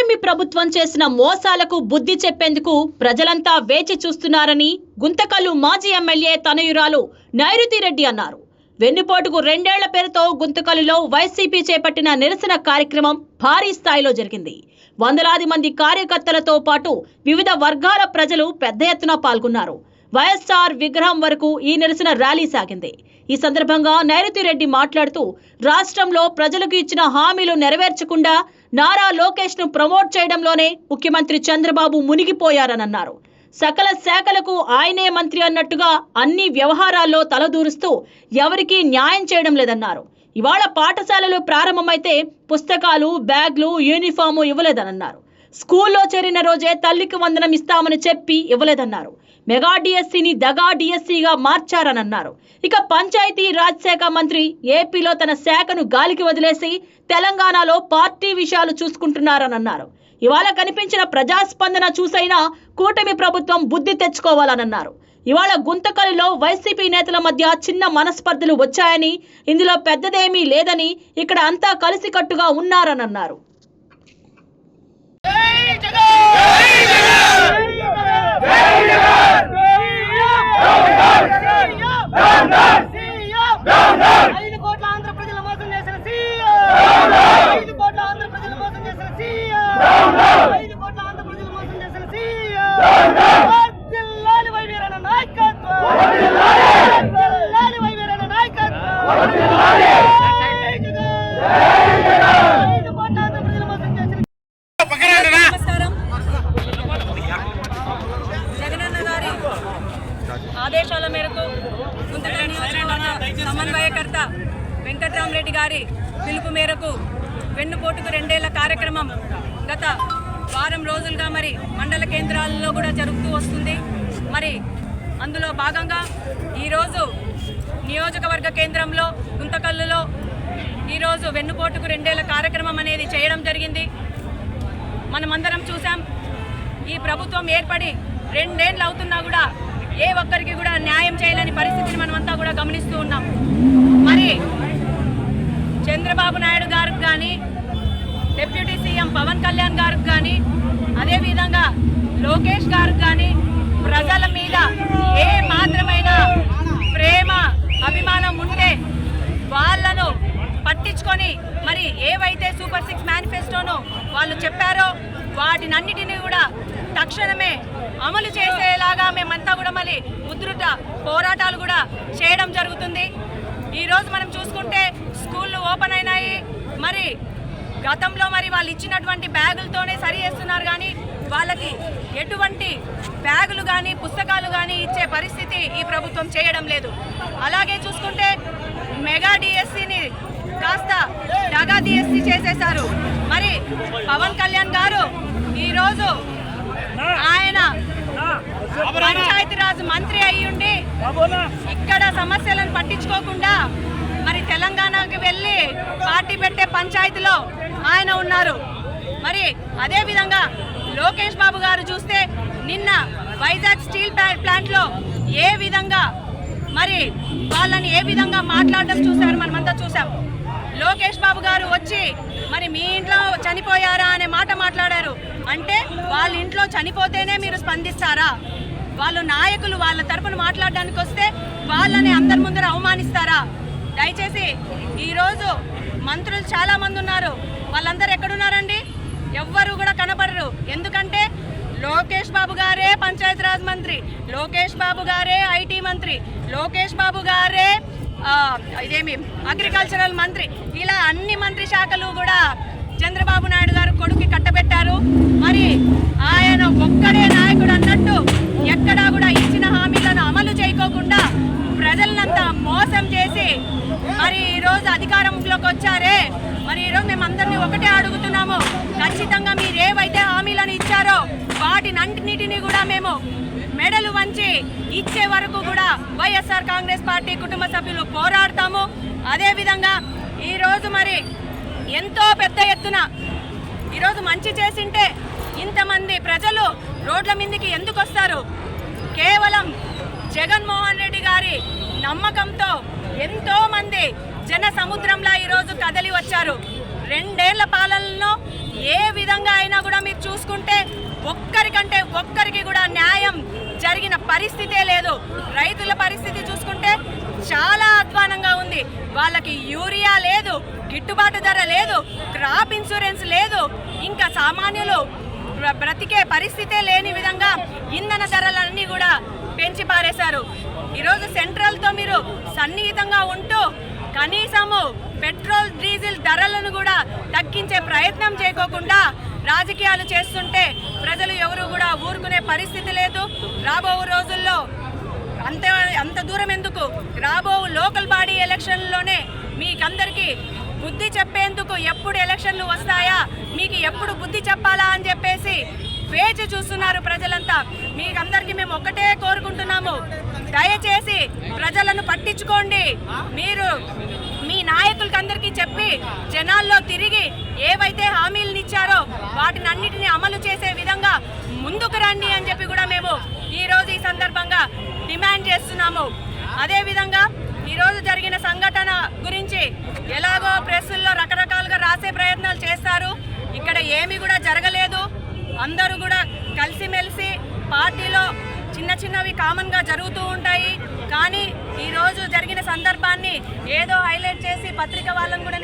కూటమి ప్రభుత్వం చేసిన మోసాలకు బుద్ధి చెప్పేందుకు ప్రజలంతా వేచి చూస్తున్నారని గుంతకల్లు మాజీ ఎమ్మెల్యే తనయురాలు నైరుతి రెడ్డి అన్నారు. వెన్నుపోటుకు 2 ఏళ్ల పేరుతో గుంతకల్లులో వైసీపీ చేపట్టిన నిరసన కార్యక్రమం భారీ స్థాయిలో జరిగింది. వందలాది మంది కార్యకర్తలతో పాటు వివిధ వర్గాల ప్రజలు పెద్ద ఎత్తున పాల్గొన్నారు. వైఎస్ఆర్ విగ్రహం వరకు ఈ నిరసన ర్యాలీ సాగింది. ఈ సందర్భంగా నైరుతి రెడ్డి మాట్లాడుతూ రాష్ట్రంలో ప్రజలకు ఇచ్చిన హామీలు నెరవేర్చకుండా నారా లోకేష్ ను ప్రమోట్ చేయడంలోనే ముఖ్యమంత్రి చంద్రబాబు మునిగిపోయారన్నారు. సకల శాఖలకు ఆయనే మంత్రి అన్నట్టుగా అన్ని వ్యవహారాల్లో తలదూరుస్తూ ఎవరికీ న్యాయం చేయడం లేదన్నారు. ఇవాళ పాఠశాలలు ప్రారంభమైతే పుస్తకాలు, బ్యాగ్లు, యూనిఫాము ఇవ్వలేదన్నారు. స్కూల్లో చేరిన రోజే తల్లికి వందనం ఇస్తామని చెప్పి ఇవ్వలేదన్నారు. మెగా డిఎస్సీని దగా డిఎస్సీగా మార్చారన్నారు. ఇక పంచాయతీ రాజ్ శాఖ మంత్రి ఏపీలో తన శాఖను గాలికి వదిలేసి తెలంగాణలో పార్టీ విషయాలు చూసుకుంటున్నారన్నారు. ఇవాళ కనిపించిన ప్రజాస్పందన చూసైనా కూటమి ప్రభుత్వం బుద్ధి తెచ్చుకోవాలన్నారు. ఇవాళ గుంతకల్లులో వైసీపీ నేతల మధ్య చిన్న మనస్పర్ధలు వచ్చాయని, ఇందులో పెద్దదేమీ లేదని, ఇక్కడ అంతా కలిసికట్టుగా ఉన్నారన్నారు. ఆదేశాల మేరకు గుంతకల్ నియోజకవర్గ సమన్వయకర్త వెంకట్రామరెడ్డి గారి పిలుపు మేరకు వెన్నుపోటుకు 2 ఏళ్ల కార్యక్రమం గత వారం రోజులుగా మరి మండల కేంద్రాలలో కూడా జరుగుతూ వస్తుంది. మరి అందులో భాగంగా ఈరోజు నియోజకవర్గ కేంద్రంలో గుంతకల్లులో ఈరోజు వెన్నుపోటుకు 2 ఏళ్ల కార్యక్రమం అనేది చేయడం జరిగింది. మనమందరం చూసాం, ఈ ప్రభుత్వం ఏర్పడి 2 ఏళ్ళు అవుతున్నా కూడా ఏ ఒక్కరికి కూడా న్యాయం చేయలేని పరిస్థితిని మనమంతా కూడా గమనిస్తూ ఉన్నాం. మరి చంద్రబాబు నాయుడు గారికి కానీ, డిప్యూటీ సీఎం పవన్ కళ్యాణ్ గారికి కానీ, అదేవిధంగా లోకేష్ గారికి కానీ ప్రజల మీద ఏ మాత్రమైన ప్రేమ అభిమానం ఉంటే వాళ్ళను పట్టించుకొని మరి ఏవైతే సూపర్ 6 మేనిఫెస్టోను వాళ్ళు చెప్పారో వాటినన్నిటినీ కూడా తక్షణమే అమలు చేసేలాగా మేమంతా కూడా మళ్ళీ ఉధృత పోరాటాలు కూడా చేయడం జరుగుతుంది. ఈరోజు మనం చూసుకుంటే స్కూళ్ళు ఓపెన్ అయినాయి. మరి గతంలో మరి వాళ్ళు ఇచ్చినటువంటి బ్యాగులతోనే సరి చేస్తున్నారు, కానీ వాళ్ళకి ఎటువంటి బ్యాగులు కానీ పుస్తకాలు కానీ ఇచ్చే పరిస్థితి ఈ ప్రభుత్వం చేయడం లేదు. అలాగే చూసుకుంటే మెగా డిఎస్సీని కాస్త డగా డిఎస్సీ చేసేశారు. మరి పవన్ కళ్యాణ్ గారు ఈరోజు ఆయన పంచాయతీరాజ్ మంత్రి అయ్యుండి ఇక్కడ సమస్యలను పట్టించుకోకుండా మరి తెలంగాణకి వెళ్ళి పార్టీ పెట్టే పంచాయతీలో ఆయన ఉన్నారు. మరి అదే విధంగా లోకేష్ బాబు గారు చూస్తే నిన్న వైజాగ్ స్టీల్ ప్లాంట్లో ఏ విధంగా మరి వాళ్ళని ఏ విధంగా మాట్లాడడం చూశారు, మనమంతా చూసాం. లోకేష్ బాబు గారు వచ్చి మరి మీ ఇంట్లో చనిపోయారా అనే మాట మాట్లాడారు. అంటే వాళ్ళ ఇంట్లో చనిపోతేనే మీరు స్పందిస్తారా? వాళ్ళు నాయకులు వాళ్ళ తరపున మాట్లాడడానికి వస్తే వాళ్ళని అందరి ముందర అవమానిస్తారా? దయచేసి ఈరోజు మంత్రులు చాలా మంది ఉన్నారు, వాళ్ళందరూ ఎక్కడున్నారండి? ఎవ్వరు కూడా కనపడరు. ఎందుకంటే లోకేష్ బాబు గారే పంచాయతీరాజ్ మంత్రి, లోకేష్ బాబు గారే ఐటీ మంత్రి, లోకేష్ బాబు గారే ఇదేమి అగ్రికల్చరల్ మంత్రి, ఇలా అన్ని మంత్రి శాఖలు కూడా చంద్రబాబు నాయుడు గారు కొడుకు కట్టబెట్టారు. మరి ఆయన ఒక్కడే నాయకుడు అన్నట్టు ఎక్కడా కూడా ఇచ్చిన హామీలను అమలు చేయకోకుండా ప్రజలంతా మోసం చేసి మరి ఈరోజు అధికారంలోకి వచ్చారే. మరి ఈరోజు మేమందరినీ ఒకటే అడుగుతున్నాము, ఖచ్చితంగా మీరు ఏవైతే హామీలను ఇచ్చారో వాటినన్నిటినీ కూడా మేము మెడలు వంచి ఇచ్చే వరకు కూడా వైఎస్ఆర్ కాంగ్రెస్ పార్టీ కుటుంబ సభ్యులు పోరాడతాము. అదేవిధంగా ఈరోజు మరి ఎంతో పెద్ద ఎత్తున ఈరోజు మంచి చేసింటే ఇంతమంది ప్రజలు రోడ్ల మీదకి ఎందుకు వస్తారు? కేవలం జగన్మోహన్ రెడ్డి గారి నమ్మకంతో ఎంతో మంది జన సముద్రంలా ఈరోజు కదలి వచ్చారు. 2 ఏళ్ల పాలనలో ఏ విధంగా అయినా కూడా చూసుకుంటే ఒక్కరికి కూడా న్యాయం జరిగిన పరిస్థితే లేదు. రైతుల పరిస్థితి చూసుకుంటే చాలా అధ్వానంగా ఉంది. వాళ్ళకి యూరియా లేదు, గిట్టుబాటు ధర లేదు, క్రాప్ ఇన్సూరెన్స్ లేదు, ఇంకా సామాన్యులు బ్రతికే పరిస్థితే లేని విధంగా ఇంధన ధరలన్నీ కూడా పెంచి పారేశారు. ఈరోజు సెంట్రల్తో మీరు సన్నిహితంగా ఉంటూ కనీసము పెట్రోల్ డీజిల్ ధరలను కూడా తగ్గించే ప్రయత్నం చేయకోకుండా రాజకీయాలు చేస్తుంటే ప్రజలు ఎవరు కూడా ఊరుకునే పరిస్థితి లేదు. రాబో రోజుల్లో అంత దూరం ఎందుకు, రాబో లోకల్ బాడీ ఎలక్షన్లోనే మీకందరికీ బుద్ధి చెప్పేందుకు ఎప్పుడు ఎలక్షన్లు వస్తాయా, మీకు ఎప్పుడు బుద్ధి చెప్పాలా అని చెప్పేసి వేచి చూస్తున్నారు ప్రజలంతా. మీకందరికీ మేము ఒక్కటే కోరుకుంటున్నాము, దయచేసి ప్రజలను పట్టించుకోండి. మీరు మీ నాయకులకందరికీ చెప్పి జనాల్లో తిరిగి ఏవైతే హామీలను ఇచ్చారో వాటిని అన్నిటినీ అమలు చేసే విధంగా ముందుకు రండి అని చెప్పి కూడా మేము ఈరోజు ఈ సందర్భంగా డిమాండ్ చేస్తున్నాము. అదేవిధంగా ఈరోజు జరిగిన సంఘటన గురించి ఎలాగో ప్రెస్సుల్లో రకరకాలుగా రాసే ప్రయత్నాలు చేస్తారు. ఇక్కడ ఏమీ కూడా జరగలేదు. అందరూ కూడా కలిసిమెలిసి పార్టీలో చిన్నవి కామన్గా జరుగుతూ ఉంటాయి. కానీ ఈరోజు జరిగిన సందర్భాన్ని ఏదో హైలైట్ చేసి పత్రిక వాళ్ళని కూడా